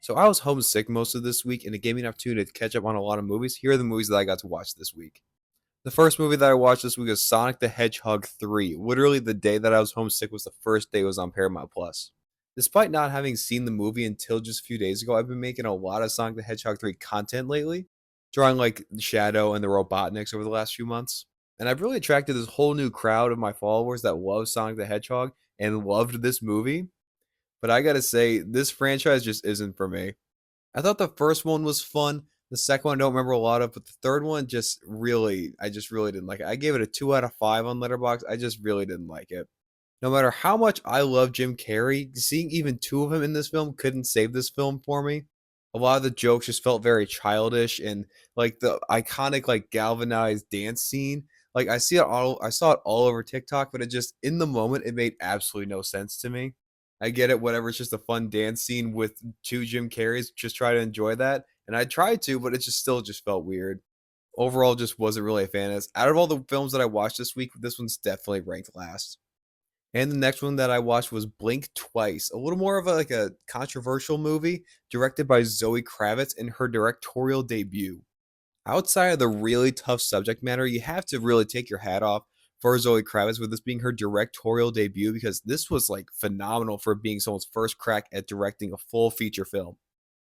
So I was homesick most of this week, and it gave me an opportunity to catch up on a lot of movies. Here are the movies that I got to watch this week. The first movie that I watched this week was Sonic the Hedgehog 3. Literally, the day that I was homesick was the first day it was on Paramount Plus. Despite not having seen the movie until just a few days ago, I've been making a lot of Sonic the Hedgehog 3 content lately, drawing like Shadow and the Robotniks over the last few months. And I've really attracted this whole new crowd of my followers that love Sonic the Hedgehog and loved this movie. But I gotta say, this franchise just isn't for me. I thought the first one was fun. The second one I don't remember a lot of, but the third one I just really didn't like it. I gave it a 2 out of 5 on Letterboxd. I just really didn't like it. No matter how much I love Jim Carrey, seeing even two of him in this film couldn't save this film for me. A lot of the jokes just felt very childish, and like the iconic like galvanized dance scene. Like I saw it all over TikTok, but it just in the moment it made absolutely no sense to me. I get it, whatever. It's just a fun dance scene with two Jim Carreys. Just try to enjoy that. And I tried to, but it just still just felt weird. Overall, just wasn't really a fan of this. Out of all the films that I watched this week, this one's definitely ranked last. And the next one that I watched was Blink Twice, a little more of a controversial movie directed by Zoe Kravitz in her directorial debut. Outside of the really tough subject matter, you have to really take your hat off for Zoe Kravitz with this being her directorial debut because this was like phenomenal for being someone's first crack at directing a full feature film.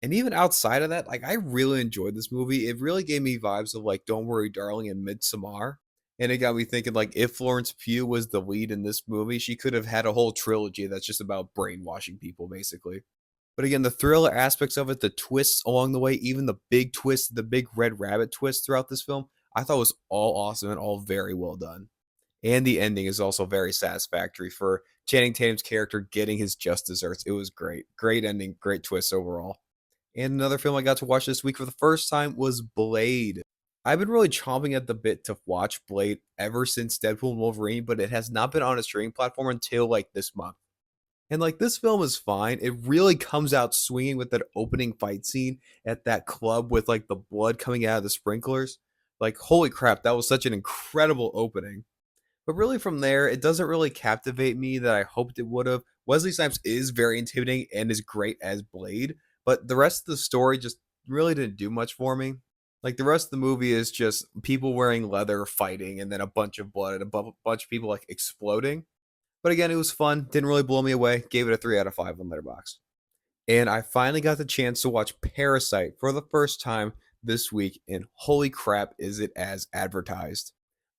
And even outside of that, like I really enjoyed this movie. It really gave me vibes of like Don't Worry Darling and Midsommar. And it got me thinking like if Florence Pugh was the lead in this movie, she could have had a whole trilogy that's just about brainwashing people basically. But again, the thriller aspects of it, the twists along the way, even the big twist, the big red rabbit twist throughout this film, I thought was all awesome and all very well done. And the ending is also very satisfactory for Channing Tatum's character getting his just desserts. It was great. Great ending, great twist overall. And another film I got to watch this week for the first time was Blade. I've been really chomping at the bit to watch Blade ever since Deadpool and Wolverine, but it has not been on a streaming platform until like this month. And like this film is fine. It really comes out swinging with that opening fight scene at that club with like the blood coming out of the sprinklers. Like, holy crap, that was such an incredible opening. But really, from there, it doesn't really captivate me that I hoped it would have. Wesley Snipes is very intimidating and is great as Blade, but the rest of the story just really didn't do much for me. Like, the rest of the movie is just people wearing leather fighting and then a bunch of blood and bunch of people like exploding. But again, it was fun. Didn't really blow me away. Gave it a 3 out of 5 on Letterboxd. And I finally got the chance to watch Parasite for the first time this week, and holy crap, is it as advertised.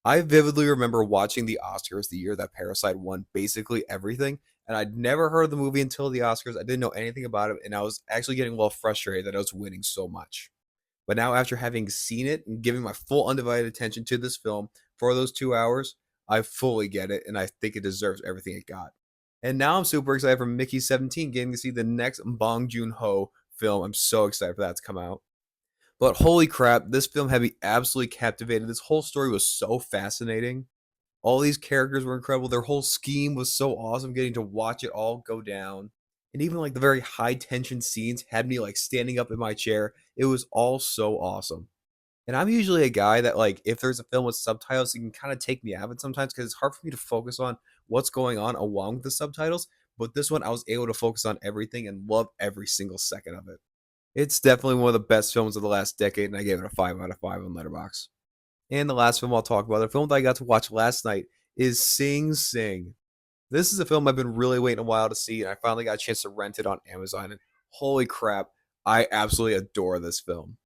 I vividly remember watching the Oscars the year that Parasite won basically everything, and I'd never heard of the movie until the Oscars. I didn't know anything about it, and I was actually getting a little frustrated that I was winning so much. But now, after having seen it and giving my full undivided attention to this film for those 2 hours, I fully get it, and I think it deserves everything it got. And now I'm super excited for Mickey 17 getting to see the next Bong Joon Ho film. I'm so excited for that to come out. But holy crap, this film had me absolutely captivated. This whole story was so fascinating. All these characters were incredible. Their whole scheme was so awesome getting to watch it all go down. And even like the very high tension scenes had me like standing up in my chair. It was all so awesome. And I'm usually a guy that like if there's a film with subtitles, it can kind of take me out of it sometimes because it's hard for me to focus on what's going on along with the subtitles. But this one, I was able to focus on everything and love every single second of it. It's definitely one of the best films of the last decade, and I gave it a 5 out of 5 on Letterboxd. And the last film I'll talk about, the film that I got to watch last night, is Sing Sing. This is a film I've been really waiting a while to see, and I finally got a chance to rent it on Amazon. And holy crap, I absolutely adore this film.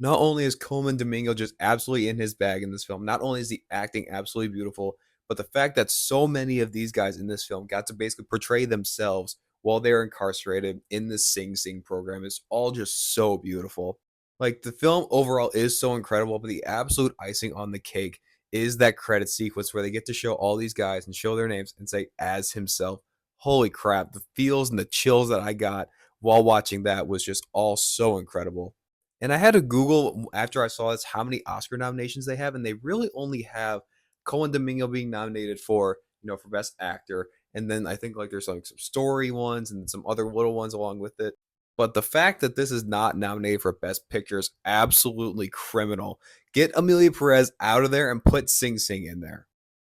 Not only is Coleman Domingo just absolutely in his bag in this film, not only is the acting absolutely beautiful, but the fact that so many of these guys in this film got to basically portray themselves while they're incarcerated in this Sing Sing program is all just so beautiful. Like the film overall is so incredible, but the absolute icing on the cake is that credit sequence where they get to show all these guys and show their names and say as himself. Holy crap, the feels and the chills that I got while watching that was just all so incredible. And I had to Google after I saw this how many Oscar nominations they have, and they really only have Cohen Domingo being nominated for, for Best Actor, and then I think like there's like some story ones and some other little ones along with it. But the fact that this is not nominated for Best Picture is absolutely criminal. Get Amelia Perez out of there and put Sing Sing in there.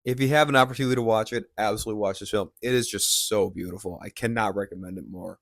If you have an opportunity to watch it, absolutely watch this film. It is just so beautiful. I cannot recommend it more.